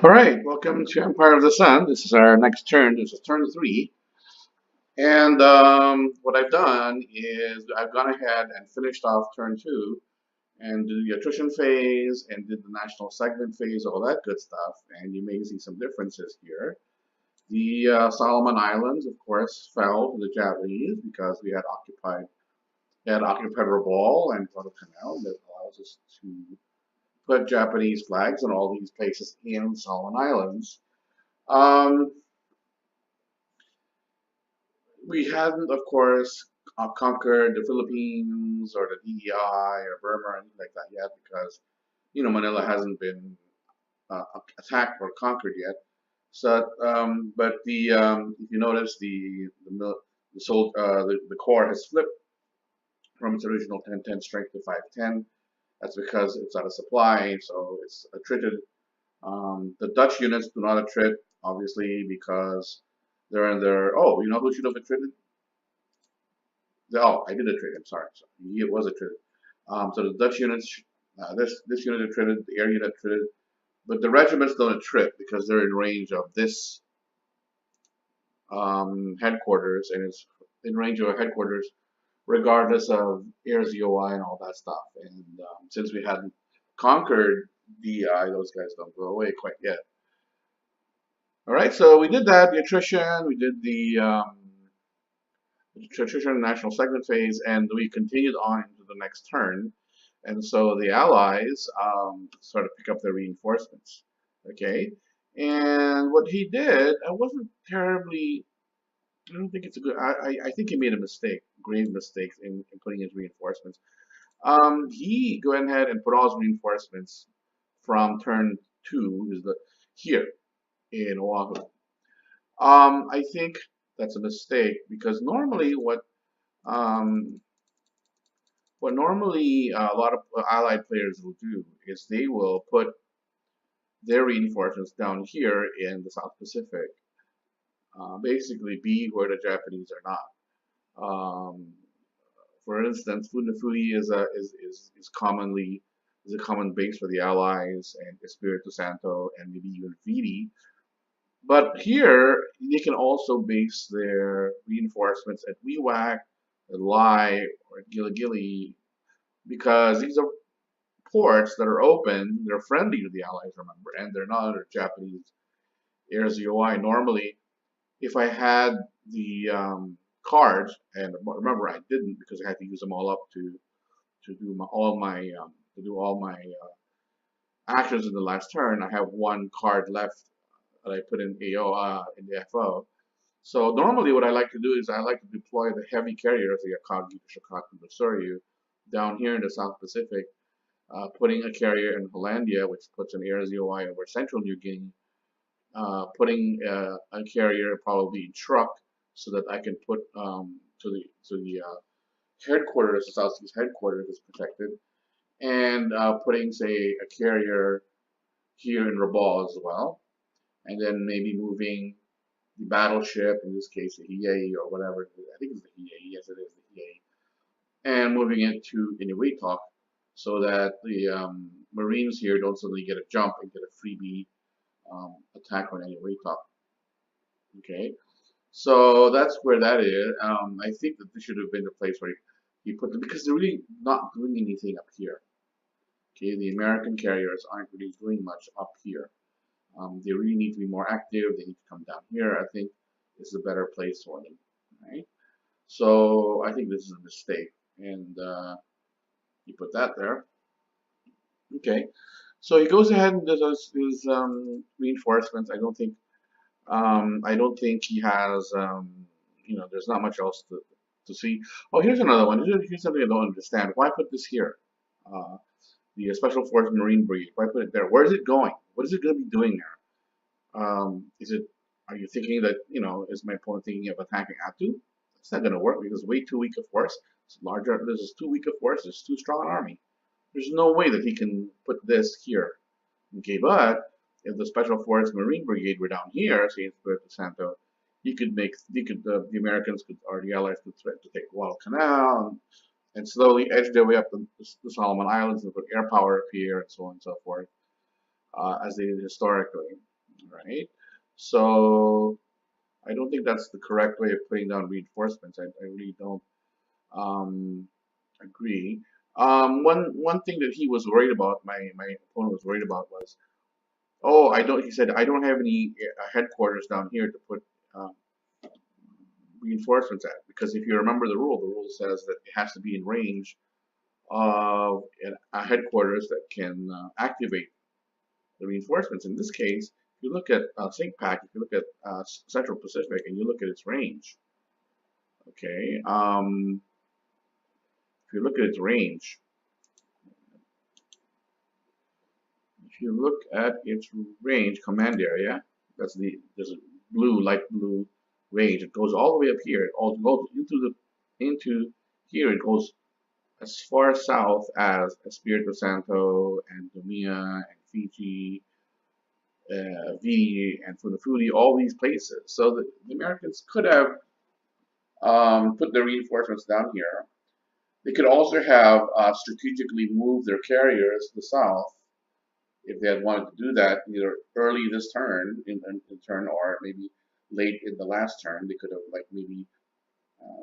All right, welcome to Empire of the Sun. This is our next turn. This is turn three. And what I've done is I've gone ahead and finished off turn two and did the attrition phase and did the national segment phase, all that good stuff. And you may see some differences here. The Solomon Islands, of course, fell to the Japanese because we had occupied Rabaul and Guadalcanal. That allows us to put Japanese flags on all these places in Solomon Islands. Um, we hadn't, of course, conquered the Philippines or the DEI or Burma or anything like that yet because, Manila hasn't been attacked or conquered yet. So, but if you notice, the core has flipped from its original 10-10 strength to 5-10. That's because it's out of supply, so it's attrited. The Dutch units do not attrit, obviously, because they're in their. Oh, you know who should have attrited? Oh, I did a trade. I'm sorry. So it was a trade. So the Dutch units, this unit attrited, the air unit attrited, but the regiments don't attrit because they're in range of this headquarters, and it's in range of a headquarters regardless of air ZOI and all that stuff. And since we hadn't conquered DI, those guys don't go away quite yet. All right, so we did that. The attrition, we did the attrition national segment phase, and we continued on into the next turn. And so the Allies started to pick up their reinforcements. Okay, and what he did, I wasn't terribly. I don't think it's a good. I think he made a mistake, grave mistake in putting his reinforcements. He go ahead and put all his reinforcements from turn two is the here in Oahu. I think that's a mistake because normally um, what normally a lot of allied players will do is they will put their reinforcements down here in the South Pacific, basically be where the Japanese are not. Um, for instance, Funafuti is commonly is a common base for the Allies and Espiritu Santo and maybe even Viti. But here they can also base their reinforcements at Wewak, at Lai, or at Gili Gili because these are ports that are open. They're friendly to the Allies, remember, and they're not under Japanese air ZOI. Normally, if I had the cards, and remember I didn't because I had to use them all up to do all my actions in the last turn. I have one card left that I put in AO in the FO. So normally, what I like to do is I like to deploy the heavy carriers, the Akagi, the Shikaku, the Soryu, down here in the South Pacific, putting a carrier in Hollandia, which puts an air ZOI over central New Guinea, putting a carrier probably in truck so that I can put to the headquarters, the Southeast headquarters is protected, and putting say a carrier here in Rabaul as well, and then maybe moving the battleship, in this case the Hiei or whatever, I think it's the Hiei, yes it is the Hiei, and moving it to Inuitok so that the Marines here don't suddenly get a jump and get a freebie attack on Inuitok. Okay, so that's where that is. I think that this should have been the place where he put them because they're really not doing anything up here. Okay, the American carriers aren't really doing much up here. They really need to be more active. They need to come down here. I think this is a better place for them. Right? So I think this is a mistake, and you put that there. Okay. So he goes ahead and does his reinforcements. I don't think he has. There's not much else to see. Oh, here's another one. Here's something I don't understand. Why put this here? Uh, the Special Forces Marine Brigade. Why put it there? Where is it going? What is it going to be doing there? Is it? Are you thinking that is my opponent thinking of attacking Atu? It's not going to work because way too weak a force. It's larger. This is too weak a force. It's too strong an army. There's no way that he can put this here. Okay, but if the Special Forces Marine Brigade were down here, say in Espiritu Santo, the Americans could or the Allies could threaten to take Guadalcanal and slowly edge their way up the Solomon Islands and put air power up here and so on and so forth. as they did historically, right? So I don't think that's the correct way of putting down reinforcements. I really don't um, agree. One thing that he was worried about, my opponent was worried about was, oh, I don't. He said I don't have any headquarters down here to put um, reinforcements at, because if you remember the rule says that it has to be in range of a headquarters that can activate the reinforcements. In this case, if you look at SyncPack, if you look at Central Pacific, and you look at its range, okay, if you look at its range, if you look at its range command area, there's a light blue range. It goes all the way up here. It all goes into here. It goes as far south as Espiritu Santo and Dumia and Fiji, V and Funafuti, all these places. So the Americans could have put the reinforcements down here. They could also have strategically moved their carriers to the south if they had wanted to do that, either early this turn in turn or maybe late in the last turn. They could have like maybe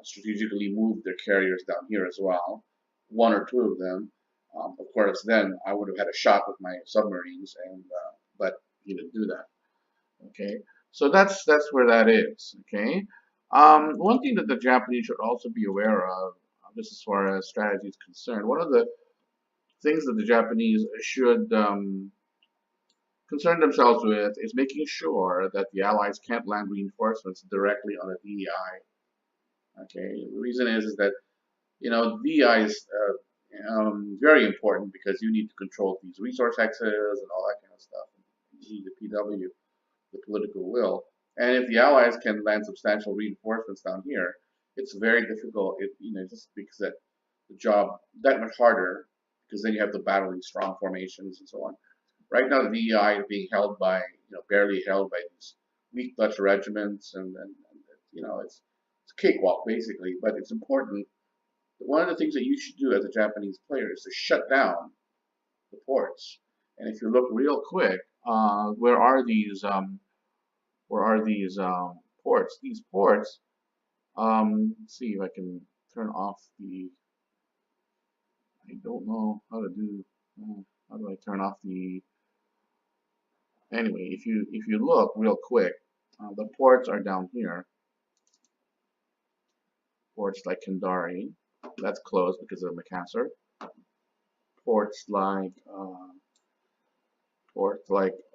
strategically moved their carriers down here as well, one or two of them. Of course, then I would have had a shot with my submarines, and but he didn't do that. Okay, so that's where that is. Okay, one thing that the Japanese should also be aware of, just as far as strategy is concerned, one of the things that the Japanese should concern themselves with is making sure that the Allies can't land reinforcements directly on a DEI. Okay, the reason is that DEI is very important because you need to control these resource hexes and all that kind of stuff. G, the PW, the political will. And if the Allies can land substantial reinforcements down here, it's very difficult. Just because that the job that much harder because then you have to battle these strong formations and so on. Right now, the DEI is being held by, barely held by these weak Dutch regiments, and it's a cakewalk basically. But it's important. One of the things that you should do as a Japanese player is to shut down the ports. And if you look real quick, where are these? Where are these ports? These ports. Let's see if I can turn off the. I don't know how to do. How do I turn off the? Anyway, if you look real quick, the ports are down here. Ports like Kendari, that's closed because of Makassar. Ports like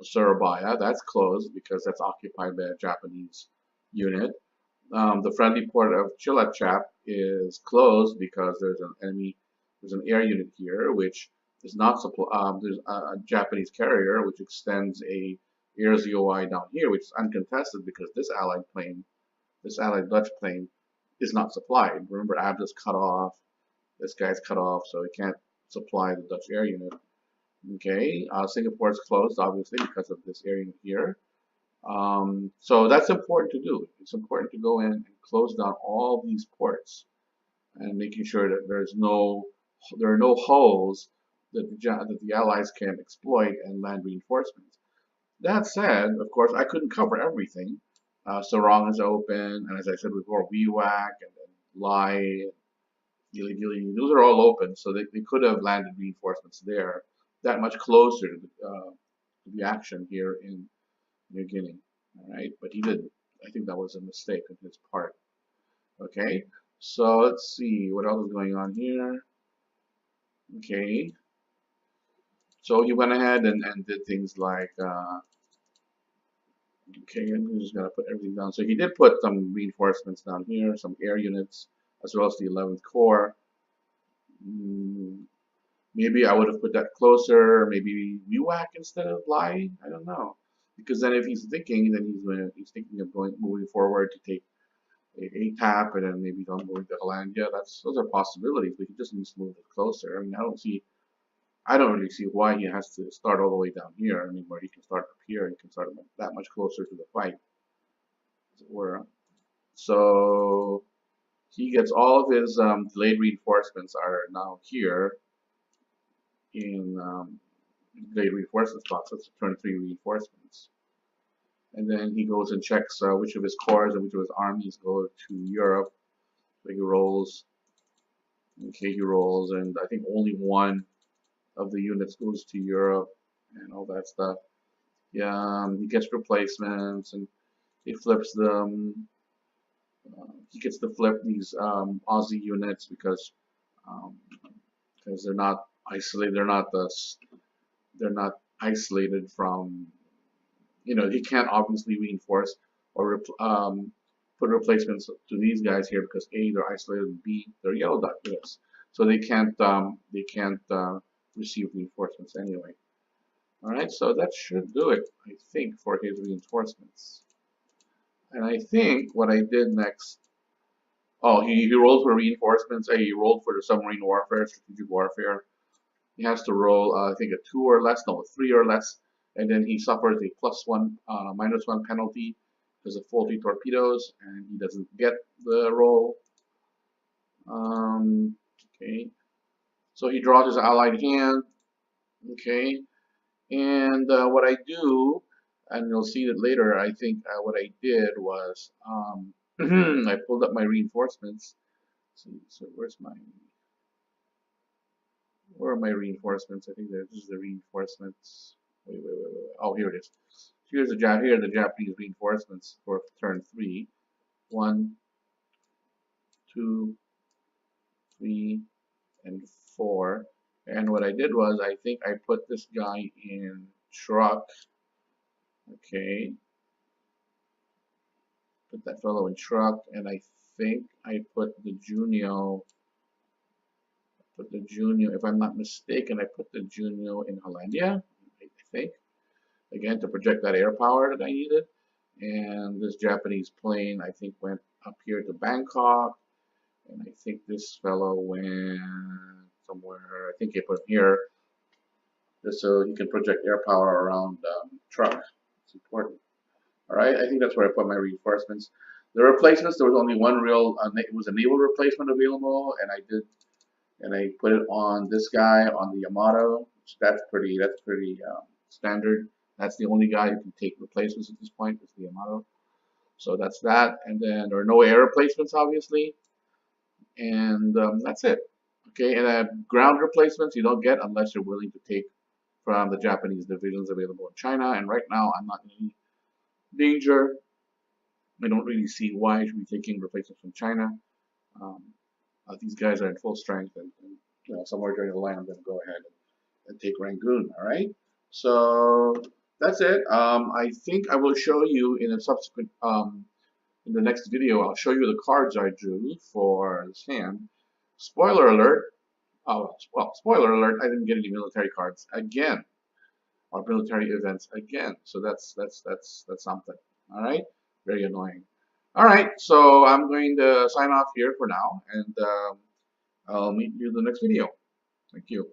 Surabaya, that's closed because that's occupied by a Japanese unit. The friendly port of Chilachap is closed because there's an air unit here which is not supply. There's a Japanese carrier which extends a air ZOI down here, which is uncontested because this allied Dutch plane, is not supplied. Remember, Abda's cut off. This guy's cut off, so he can't supply the Dutch air unit. Okay, Singapore is closed obviously because of this air unit here. So that's important to do. It's important to go in and close down all these ports and making sure that there are no holes that the Allies can exploit and land reinforcements. That said, of course, I couldn't cover everything. Sarong is open, and as I said before, WeWack and Lai, Gili Gili, those are all open, so they could have landed reinforcements there, that much closer to the action here in New Guinea. All right, but he didn't. I think that was a mistake on his part. Okay, so let's see what else is going on here. Okay, so he went ahead and did things like, okay, I'm just gonna put everything down. So he did put some reinforcements down here, some air units, as well as the 11th Corps. Maybe I would have put that closer. Maybe UAC instead of Lai. I don't know, because then if he's thinking, then he's thinking of moving forward to take a tap and then maybe don't move to Hollandia. Those are possibilities. But he just needs to move it closer. I mean, I don't really see why he has to start all the way down here. I mean, where he can start up here, he can start that much closer to the fight, as it were. So he gets all of his delayed reinforcements are now here in great reinforcement spots. That's turn 3 reinforcements. And then he goes and checks which of his corps and which of his armies go to Europe. So he rolls. Okay, he rolls, and I think only one of the units goes to Europe and all that stuff. Yeah, he gets replacements and he flips them. He gets to flip these Aussie units um, because they're not isolated. They're not isolated from, he can't obviously reinforce or put replacements to these guys here because A, they're isolated, and B, they're yellow dot units, so they can't receive reinforcements anyway. All right, so that should do it, I think, for his reinforcements. And I think what I did next, oh, he rolled for reinforcements. He rolled for the submarine warfare, strategic warfare. He has to roll, I think, a 2 or less, no, a 3 or less, and then he suffers a +1, -1 penalty because of faulty torpedoes, and he doesn't get the roll. Okay, so he draws his allied hand. Okay, and what I do, and you'll see it later, I think what I did was I pulled up my reinforcements. So where are my reinforcements? I think this is the reinforcements. Wait. Oh, here it is. Here are the Japanese reinforcements for turn 3. 1, 2, 3, and 4. And what I did was I think I put this guy in truck. Okay. Put that fellow in truck, and I think I put the Junio. If I'm not mistaken, I put the Junio in Hollandia, I think. Again, to project that air power that I needed. And this Japanese plane, I think, went up here to Bangkok. And I think this fellow went somewhere. I think he put him here, just so he can project air power around truck. It's important. All right, I think that's where I put my reinforcements. The replacements, there was only one real. It was a naval replacement available, and I put it on this guy on the Yamato. That's pretty standard. That's the only guy who can take replacements at this point, is the Yamato. So that's that. And then there are no air replacements, obviously. And that's it. Okay, and ground replacements you don't get unless you're willing to take from the Japanese divisions available in China. And right now, I'm not in any danger. I don't really see why I should be taking replacements from China. These guys are in full strength, and somewhere during the line, I'm going to go ahead and take Rangoon. All right, so that's it. I think I will show you in a subsequent, in the next video, I'll show you the cards I drew for this hand. Spoiler alert. Oh, well, spoiler alert, I didn't get any military cards again, or military events again. So that's something. All right, very annoying. All right, so I'm going to sign off here for now, and I'll meet you in the next video. Thank you.